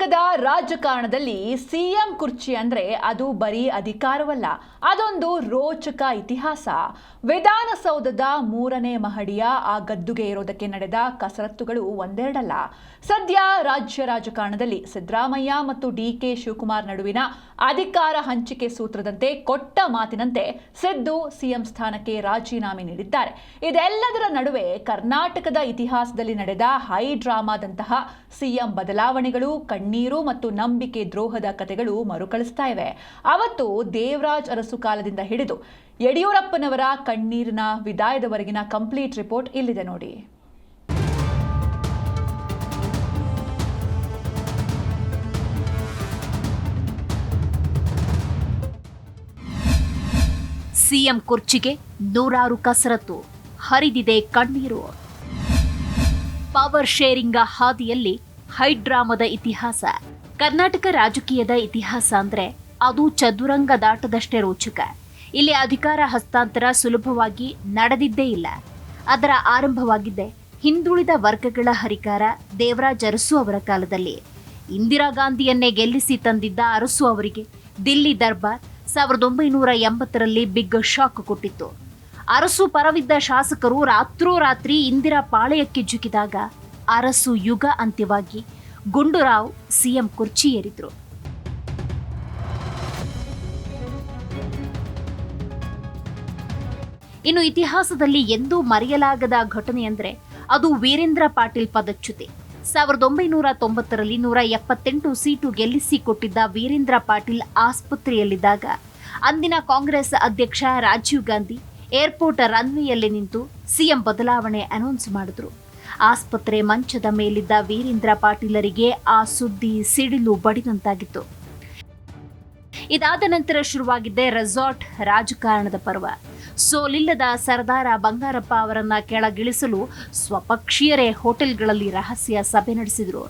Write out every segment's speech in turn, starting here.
ಕರ್ನಾಟಕದ ರಾಜಕಾರಣದಲ್ಲಿ ಸಿಎಂ ಕುರ್ಚಿ ಅಂದ್ರೆ ಅದು ಬರೀ ಅಧಿಕಾರವಲ್ಲ, ಅದೊಂದು ರೋಚಕ ಇತಿಹಾಸ. ವಿಧಾನಸೌಧದ 3ನೇ ಮಹಡಿಯ ಆ ಗದ್ದುಗೆ ಇರೋದಕ್ಕೆ ನಡೆದ ಕಸರತ್ತುಗಳು ಒಂದೆರಡಲ್ಲ. ಸದ್ಯ ರಾಜ್ಯ ರಾಜಕಾರಣದಲ್ಲಿ ಸಿದ್ದರಾಮಯ್ಯ ಮತ್ತು ಡಿಕೆ ಶಿವಕುಮಾರ್ ನಡುವಿನ ಅಧಿಕಾರ ಹಂಚಿಕೆ ಸೂತ್ರದಂತೆ ಕೊಟ್ಟ ಮಾತಿನಂತೆ ಸಿದ್ದು ಸಿಎಂ ಸ್ಥಾನಕ್ಕೆ ರಾಜೀನಾಮೆ ನೀಡಿದ್ದಾರೆ. ಇದೆಲ್ಲದರ ನಡುವೆ ಕರ್ನಾಟಕದ ಇತಿಹಾಸದಲ್ಲಿ ನಡೆದ ಹೈ ಡ್ರಾಮಾದಂತಹ ಸಿಎಂ ಬದಲಾವಣೆಗಳು, ಕಣ್ಣೀರು ಮತ್ತು ನಂಬಿಕೆ ದ್ರೋಹದ ಕಥೆಗಳು ಮರುಕಳಿಸ್ತಾ ಇವೆ. ಅವತ್ತು ದೇವರಾಜ್ ಅರಸು ಕಾಲದಿಂದ ಹಿಡಿದು ಯಡಿಯೂರಪ್ಪನವರ ಕಣ್ಣೀರಿನ ವಿದಾಯದವರೆಗಿನ ಕಂಪ್ಲೀಟ್ ರಿಪೋರ್ಟ್ ಇಲ್ಲಿದೆ ನೋಡಿ. ಸಿಎಂ ಕುರ್ಚಿಗೆ ನೂರಾರು ಕಸರತ್ತು, ಹರಿದಿದೆ ಕಣ್ಣೀರು. ಪವರ್ ಶೇರಿಂಗ್ ಹಾದಿಯಲ್ಲಿ ಹೈಡ್ರಾಮದ ಇತಿಹಾಸ. ಕರ್ನಾಟಕ ರಾಜಕೀಯದ ಇತಿಹಾಸ ಅಂದ್ರೆ ಅದು ಚದುರಂಗದಾಟದಷ್ಟೇ ರೋಚಕ. ಇಲ್ಲಿ ಅಧಿಕಾರ ಹಸ್ತಾಂತರ ಸುಲಭವಾಗಿ ನಡೆದಿದ್ದೇ ಇಲ್ಲ. ಅದರ ಆರಂಭವಾಗಿದ್ದೆ ಹಿಂದುಳಿದ ವರ್ಗಗಳ ಹರಿಕಾರ ದೇವರಾಜ್ ಅರಸು ಅವರ ಕಾಲದಲ್ಲಿ. ಇಂದಿರಾ ಗಾಂಧಿಯನ್ನೇ ಗೆಲ್ಲಿಸಿ ತಂದಿದ್ದ ಅರಸು ಅವರಿಗೆ ದಿಲ್ಲಿ ದರ್ಬಾರ್ 1980ರಲ್ಲಿ ಬಿಗ್ ಶಾಕ್ ಕೊಟ್ಟಿತ್ತು. ಅರಸು ಪರವಿದ್ದ ಶಾಸಕರು ರಾತ್ರೋರಾತ್ರಿ ಇಂದಿರಾ ಪಾಳೆಯಕ್ಕೆ ಜುಗಿದಾಗ ಅರಸು ಯುಗ ಅಂತ್ಯವಾಗಿ ಗುಂಡೂರಾವ್ ಸಿಎಂ ಕುರ್ಚಿ ಏರಿದ್ರು. ಇನ್ನು ಇತಿಹಾಸದಲ್ಲಿ ಎಂದೂ ಮರೆಯಲಾಗದ ಘಟನೆ ಅಂದ್ರೆ ಅದು ವೀರೇಂದ್ರ ಪಾಟೀಲ್ ಪದಚ್ಯುತಿ. 1990ರಲ್ಲಿ 178 ಸೀಟು ಗೆಲ್ಲಿಸಿ ಕೊಟ್ಟಿದ್ದ ವೀರೇಂದ್ರ ಪಾಟೀಲ್ ಆಸ್ಪತ್ರೆಯಲ್ಲಿದ್ದಾಗ ಅಂದಿನ ಕಾಂಗ್ರೆಸ್ ಅಧ್ಯಕ್ಷ ರಾಜೀವ್ ಗಾಂಧಿ ಏರ್ಪೋರ್ಟ್ ರನ್ವೇಯಲ್ಲಿ ನಿಂತು ಸಿಎಂ ಬದಲಾವಣೆ ಅನೌನ್ಸ್ ಮಾಡಿದ್ರು. ಆಸ್ಪತ್ರೆ ಮಂಚದ ಮೇಲಿದ್ದ ವೀರೇಂದ್ರ ಪಾಟೀಲರಿಗೆ ಆ ಸುದ್ದಿ ಸಿಡಿಲು ಬಡಿದಂತಾಗಿತ್ತು. ಇದಾದ ನಂತರ ಶುರುವಾಗಿದ್ದೆ ರೆಸಾರ್ಟ್ ರಾಜಕಾರಣದ ಪರ್ವ. ಸೋಲಿಲ್ಲದ ಸರ್ದಾರ ಬಂಗಾರಪ್ಪ ಅವರನ್ನ ಕೆಳಗಿಳಿಸಲು ಸ್ವಪಕ್ಷೀಯರೇ ಹೋಟೆಲ್ಗಳಲ್ಲಿ ರಹಸ್ಯ ಸಭೆ ನಡೆಸಿದ್ರು.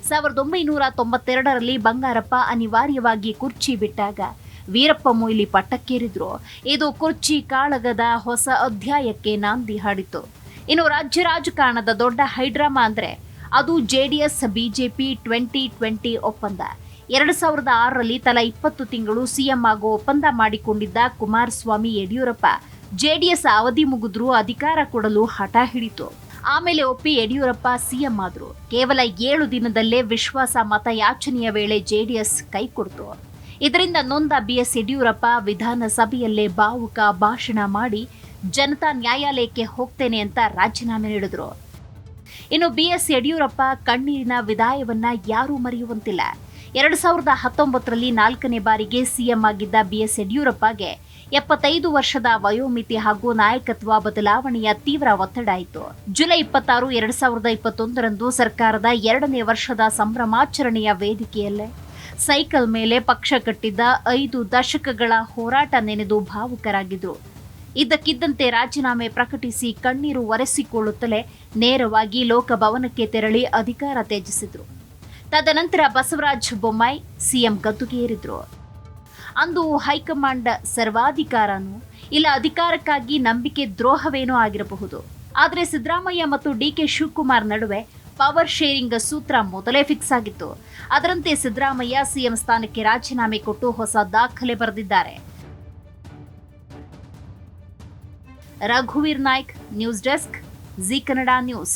1992ರಲ್ಲಿ ಬಂಗಾರಪ್ಪ ಅನಿವಾರ್ಯವಾಗಿ ಕುರ್ಚಿ ಬಿಟ್ಟಾಗ ವೀರಪ್ಪ ಮೊಯ್ಲಿ ಪಟ್ಟಕ್ಕೇರಿದ್ರು. ಇದು ಕುರ್ಚಿ ಕಾಳಗದ ಹೊಸ ಅಧ್ಯಾಯಕ್ಕೆ ನಾಂದಿ ಹಾಡಿತು. ಇನ್ನು ರಾಜ್ಯ ರಾಜಕಾರಣದ ದೊಡ್ಡ ಹೈಡ್ರಾಮಾ ಅಂದ್ರೆ ಅದು ಜೆಡಿಎಸ್ ಬಿಜೆಪಿ 2020 ಒಪ್ಪಂದ. 2006ರಲ್ಲಿ ತಲಾ 20 ತಿಂಗಳು ಸಿಎಂ ಆಗೋ ಒಪ್ಪಂದ ಮಾಡಿಕೊಂಡಿದ್ದ ಕುಮಾರಸ್ವಾಮಿ ಯಡಿಯೂರಪ್ಪ ಜೆಡಿಎಸ್ ಅವಧಿ ಮುಗಿದ್ರೂ ಅಧಿಕಾರ ಕೊಡಲು ಹಠ ಹಿಡಿತು. ಆಮೇಲೆ ಒಪ್ಪಿ ಯಡಿಯೂರಪ್ಪ ಸಿಎಂ ಆದ್ರು. ಕೇವಲ 7 ದಿನದಲ್ಲೇ ವಿಶ್ವಾಸ ಮತ ಯಾಚನೆಯ ವೇಳೆ ಜೆಡಿಎಸ್ ಕೈ ಕೊಡ್ತು. ಇದರಿಂದ ನೊಂದ ಬಿಎಸ್ ಯಡಿಯೂರಪ್ಪ ವಿಧಾನಸಭೆಯಲ್ಲೇ ಭಾವುಕ ಭಾಷಣ ಮಾಡಿ ಜನತಾ ನ್ಯಾಯಾಲಯಕ್ಕೆ ಹೋಗ್ತೇನೆ ಅಂತ ರಾಜೀನಾಮೆ ನೀಡಿದ್ರು. ಇನ್ನು ಬಿಎಸ್ ಯಡಿಯೂರಪ್ಪ ಕಣ್ಣೀರಿನ ವಿದಾಯವನ್ನ ಯಾರೂ ಮರೆಯುವಂತಿಲ್ಲ. 2019ರಲ್ಲಿ 4ನೇ ಬಾರಿಗೆ ಸಿಎಂ ಆಗಿದ್ದ ಬಿಎಸ್ ಯಡಿಯೂರಪ್ಪಗೆ 75 ವರ್ಷದ ವಯೋಮಿತಿ ಹಾಗೂ ನಾಯಕತ್ವ ಬದಲಾವಣೆಯ ತೀವ್ರ ಒತ್ತಡ ಆಯಿತು. ಜುಲೈ 26, 2021ರಂದು ಸರ್ಕಾರದ 2ನೇ ವರ್ಷದ ಸಂಭ್ರಮಾಚರಣೆಯ ವೇದಿಕೆಯಲ್ಲೇ ಸೈಕಲ್ ಮೇಲೆ ಪಕ್ಷ ಕಟ್ಟಿದ್ದ 5 ದಶಕಗಳ ಹೋರಾಟ ನೆನೆದು ಭಾವುಕರಾಗಿದ್ರು. ಇದ್ದಕ್ಕಿದ್ದಂತೆ ರಾಜೀನಾಮೆ ಪ್ರಕಟಿಸಿ ಕಣ್ಣೀರು ಒರೆಸಿಕೊಳ್ಳುತ್ತಲೇ ನೇರವಾಗಿ ಲೋಕಭವನಕ್ಕೆ ತೆರಳಿ ಅಧಿಕಾರ ತ್ಯಜಿಸಿದ್ರು. ತದನಂತರ ಬಸವರಾಜ ಬೊಮ್ಮಾಯಿ ಸಿಎಂ ಗದ್ದುಗೆ ಏರಿದ್ರು. ಅಂದು ಹೈಕಮಾಂಡ್ ಸರ್ವಾಧಿಕಾರನೂ ಇಲ್ಲ ಅಧಿಕಾರಕ್ಕಾಗಿ ನಂಬಿಕೆ ದ್ರೋಹವೇನೋ ಆಗಿರಬಹುದು. ಆದರೆ ಸಿದ್ದರಾಮಯ್ಯ ಮತ್ತು ಡಿಕೆ ಶಿವಕುಮಾರ್ ನಡುವೆ ಪವರ್ ಶೇರಿಂಗ್ ಸೂತ್ರ ಮೊದಲೇ ಫಿಕ್ಸ್ ಆಗಿತ್ತು. ಅದರಂತೆ ಸಿದ್ದರಾಮಯ್ಯ ಸಿಎಂ ಸ್ಥಾನಕ್ಕೆ ರಾಜೀನಾಮೆ ಕೊಟ್ಟು ಹೊಸ ದಾಖಲೆ ಬರೆದಿದ್ದಾರೆ. ರಘುವೀರ್ Naik, news desk, Zee Kannada news.